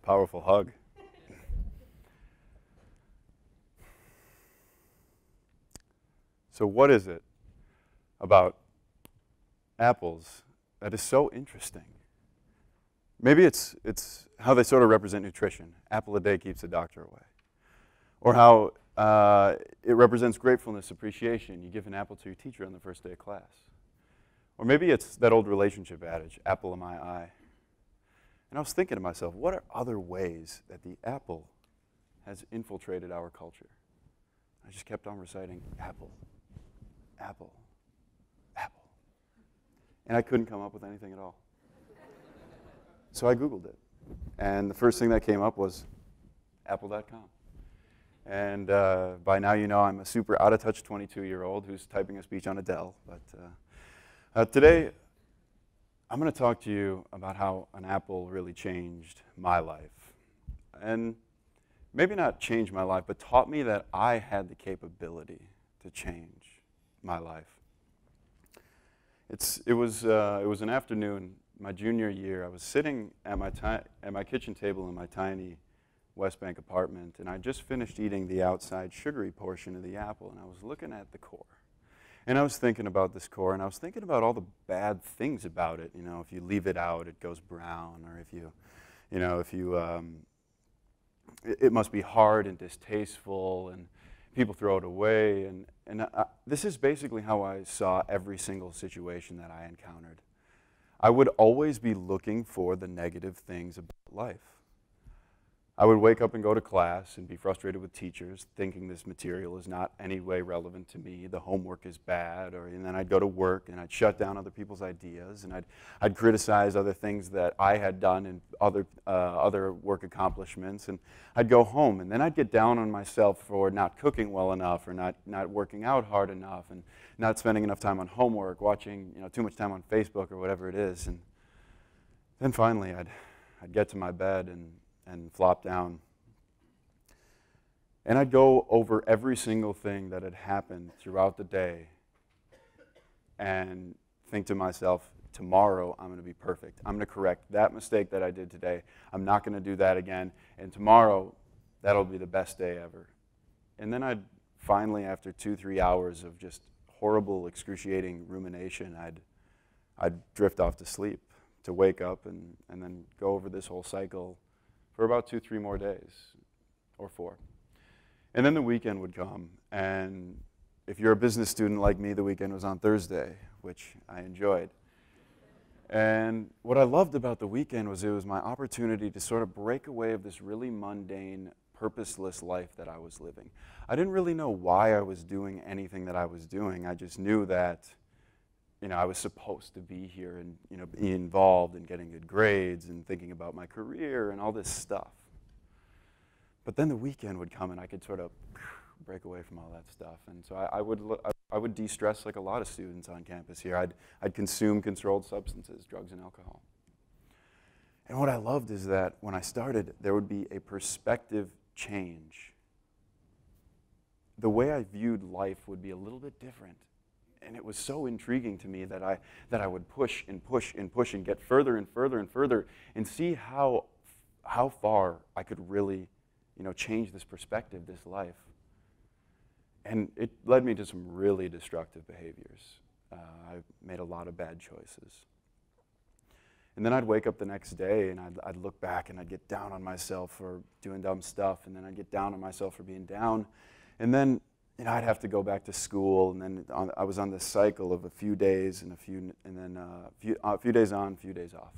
powerful hug. So what is it about apples that is so interesting? Maybe it's how they sort of represent nutrition. Apple a day keeps the doctor away. Or how it represents gratefulness, appreciation. You give an apple to your teacher on the first day of class. Or maybe it's that old relationship adage, apple in my eye. And I was thinking to myself, what are other ways that the apple has infiltrated our culture? I just kept on reciting apple, apple, apple. And I couldn't come up with anything at all. So I Googled it. And the first thing that came up was apple.com. And by now you know I'm a super out-of-touch 22-year-old who's typing a speech on a Dell. But today I'm going to talk to you about how an apple really changed my life. And maybe not changed my life, but taught me that I had the capability to change my life. It was an afternoon, my junior year. I was sitting at my kitchen table in my tiny West Bank apartment, and I just finished eating the outside sugary portion of the apple, and I was looking at the core. And I was thinking about this core, and I was thinking about all the bad things about it. You know, if you leave it out, it goes brown, or it must be hard and distasteful, and people throw it away. And this is basically how I saw every single situation that I encountered. I would always be looking for the negative things about life. I would wake up and go to class and be frustrated with teachers, thinking this material is not any way relevant to me, the homework is bad, and then I'd go to work and I'd shut down other people's ideas, and I'd criticize other things that I had done and other work accomplishments, and I'd go home, and then I'd get down on myself for not cooking well enough, or not working out hard enough, and not spending enough time on homework, watching too much time on Facebook or whatever it is. And then finally I'd get to my bed and flop down. And I'd go over every single thing that had happened throughout the day and think to myself, tomorrow I'm going to be perfect. I'm going to correct that mistake that I did today. I'm not going to do that again. And tomorrow, that'll be the best day ever. And then I'd finally, after 2-3 hours of just horrible, excruciating rumination, I'd drift off to sleep, to wake up and then go over this whole cycle for about 2-3 more days, or 4. And then the weekend would come, and if you're a business student like me, the weekend was on Thursday, which I enjoyed. And what I loved about the weekend was it was my opportunity to sort of break away of this really mundane, purposeless life that I was living. I didn't really know why I was doing anything that I was doing. I just knew that I was supposed to be here and be involved in getting good grades and thinking about my career and all this stuff. But then the weekend would come and I could sort of break away from all that stuff. And so I would de-stress like a lot of students on campus here. I'd consume controlled substances, drugs and alcohol. And what I loved is that when I started, there would be a perspective change. The way I viewed life would be a little bit different. And it was so intriguing to me that I would push and push and push and get further and further and further and see how far I could really change this perspective, this life. And it led me to some really destructive behaviors. I made a lot of bad choices. And then I'd wake up the next day and I'd look back and I'd get down on myself for doing dumb stuff, and then I'd get down on myself for being down. And then I'd have to go back to school, and then I was on this cycle of a few days and a few days on, a few days off.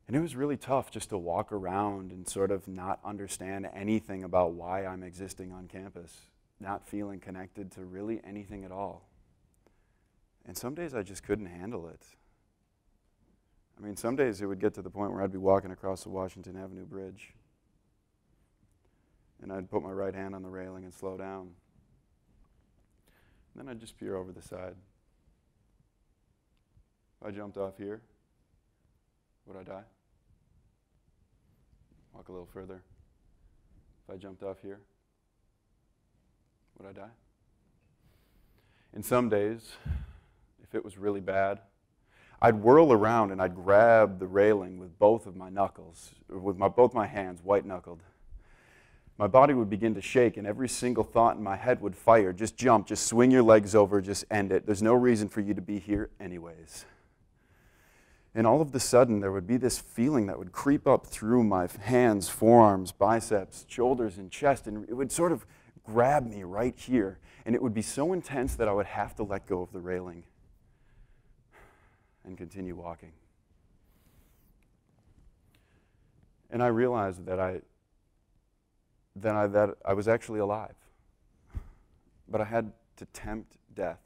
And it was really tough just to walk around and sort of not understand anything about why I'm existing on campus, not feeling connected to really anything at all. And some days I just couldn't handle it. I mean, some days it would get to the point where I'd be walking across the Washington Avenue Bridge, and I'd put my right hand on the railing and slow down. And then I'd just peer over the side. If I jumped off here, would I die? Walk a little further. If I jumped off here, would I die? And some days, if it was really bad, I'd whirl around and I'd grab the railing with both of my knuckles, with both my hands, white-knuckled. My body would begin to shake, and every single thought in my head would fire. Just jump, just swing your legs over, just end it. There's no reason for you to be here anyways. And all of a sudden, there would be this feeling that would creep up through my hands, forearms, biceps, shoulders, and chest, and it would sort of grab me right here. And it would be so intense that I would have to let go of the railing and continue walking. And I realized that I was actually alive. But I had to tempt death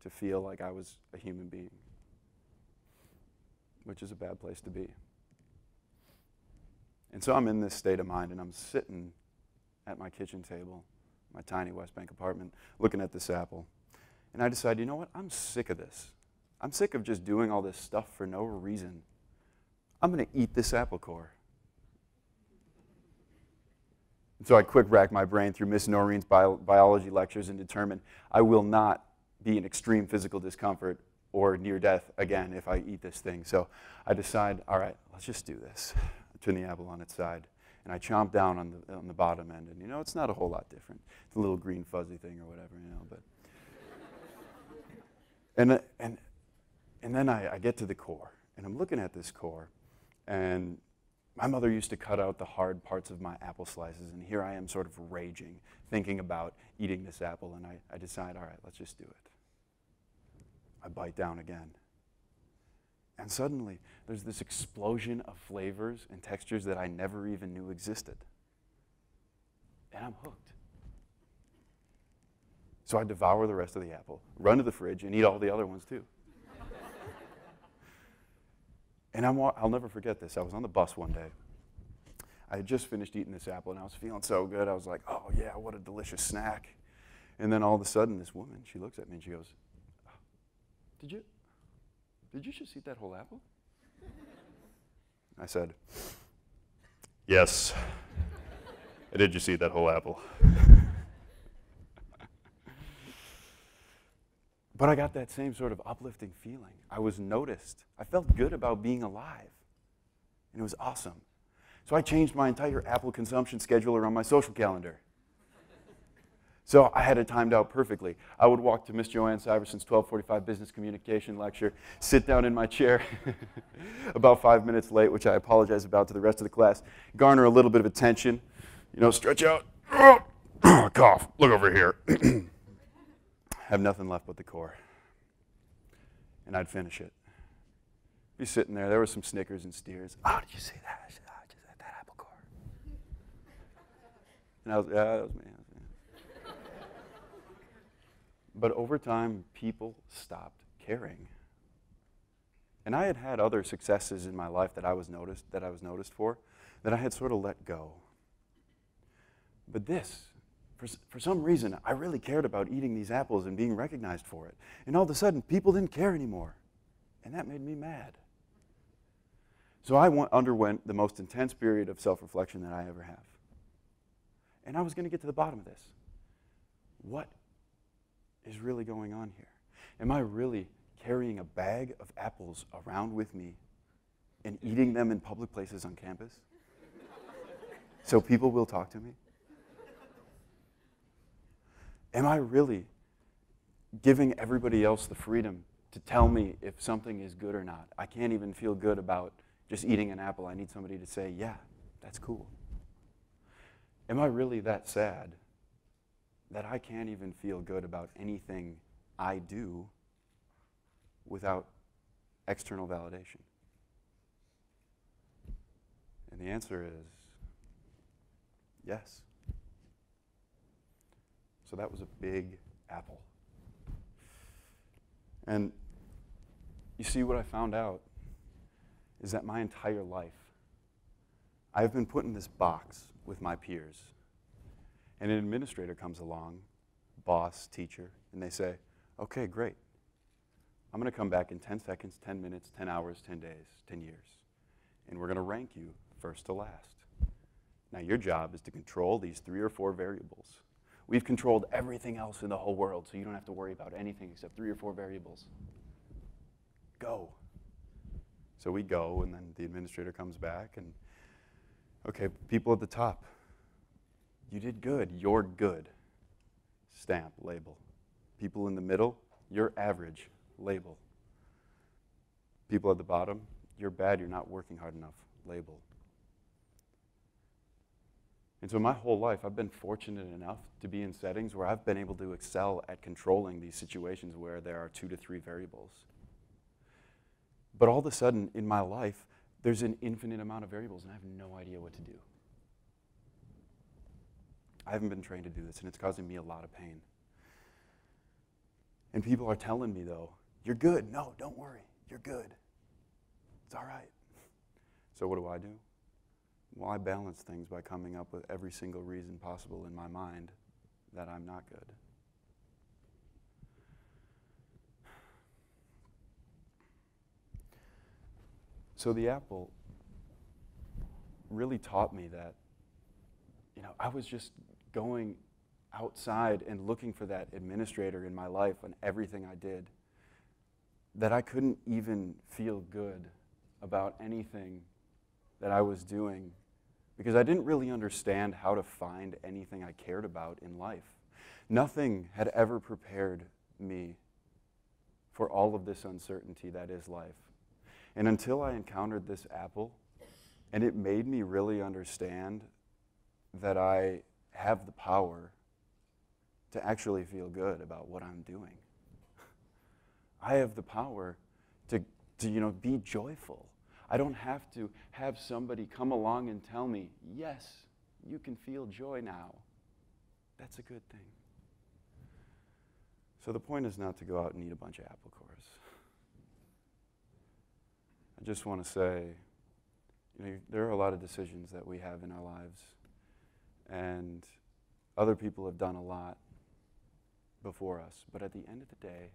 to feel like I was a human being, which is a bad place to be. And so I'm in this state of mind, and I'm sitting at my kitchen table, my tiny West Bank apartment, looking at this apple. And I decide, you know what? I'm sick of this. I'm sick of just doing all this stuff for no reason. I'm going to eat this apple core. And so I quick rack my brain through Miss Noreen's biology lectures and determine I will not be in extreme physical discomfort or near death again if I eat this thing. So I decide, all right, let's just do this. I turn the apple on its side, and I chomp down on the bottom end. And, you know, it's not a whole lot different. It's a little green fuzzy thing or whatever, you know. But and then I get to the core, and I'm looking at this core, and my mother used to cut out the hard parts of my apple slices, and here I am sort of raging, thinking about eating this apple, and I decide, all right, let's just do it. I bite down again. And suddenly, there's this explosion of flavors and textures that I never even knew existed. And I'm hooked. So I devour the rest of the apple, run to the fridge, and eat all the other ones too. And I'll never forget this. I was on the bus one day. I had just finished eating this apple, and I was feeling so good. I was like, oh, yeah, what a delicious snack. And then all of a sudden, this woman, she looks at me, and she goes, Did you just eat that whole apple? I said, yes, I did just eat that whole apple. But I got that same sort of uplifting feeling. I was noticed. I felt good about being alive. And it was awesome. So I changed my entire apple consumption schedule around my social calendar. So I had it timed out perfectly. I would walk to Miss Joanne Syverson's 1245 business communication lecture, sit down in my chair about 5 minutes late, which I apologize about to the rest of the class, garner a little bit of attention, you know, stretch out, cough, look over here. Have nothing left but the core. And I'd finish it. Be sitting there was some Snickers and Steers. Oh, did you see that? I said, oh, I just had that apple core. And I was, yeah, that was me. But over time, people stopped caring. And I had had other successes in my life that I was noticed for, that I had sort of let go. But this, for some reason, I really cared about eating these apples and being recognized for it. And all of a sudden, people didn't care anymore. And that made me mad. So I underwent the most intense period of self-reflection that I ever have. And I was going to get to the bottom of this. What is really going on here? Am I really carrying a bag of apples around with me and eating them in public places on campus so people will talk to me? Am I really giving everybody else the freedom to tell me if something is good or not? I can't even feel good about just eating an apple. I need somebody to say, yeah, that's cool. Am I really that sad that I can't even feel good about anything I do without external validation? And the answer is yes. So that was a big apple. And you see, what I found out is that my entire life, I've been put in this box with my peers. And an administrator comes along, boss, teacher, and they say, okay, great. I'm going to come back in 10 seconds, 10 minutes, 10 hours, 10 days, 10 years. And we're going to rank you first to last. Now, your job is to control these 3 or 4 variables. We've controlled everything else in the whole world, so you don't have to worry about anything except 3 or 4 variables. go. So we go, and then the administrator comes back, and okay, people at the top, you did good, you're good. Stamp, label. People in the middle, you're average, label. People at the bottom, you're bad, you're not working hard enough, label. And so my whole life, I've been fortunate enough to be in settings where I've been able to excel at controlling these situations where there are 2 to 3 variables. But all of a sudden, in my life, there's an infinite amount of variables, and I have no idea what to do. I haven't been trained to do this, and it's causing me a lot of pain. And people are telling me, though, you're good. No, don't worry. You're good. It's all right. So what do? Well, I balance things by coming up with every single reason possible in my mind that I'm not good. So the apple really taught me that, I was just going outside and looking for that administrator in my life and everything I did, that I couldn't even feel good about anything that I was doing because I didn't really understand how to find anything I cared about in life. Nothing had ever prepared me for all of this uncertainty that is life. And until I encountered this apple, and it made me really understand that I have the power to actually feel good about what I'm doing. I have the power to be joyful. I don't have to have somebody come along and tell me, yes, you can feel joy now. That's a good thing. So the point is not to go out and eat a bunch of apple cores. I just want to say, there are a lot of decisions that we have in our lives, and other people have done a lot before us. But at the end of the day,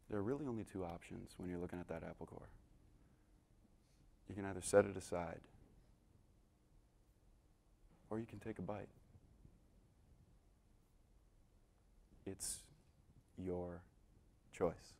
there are really only 2 options when you're looking at that apple core. You can either set it aside, or you can take a bite. It's your choice.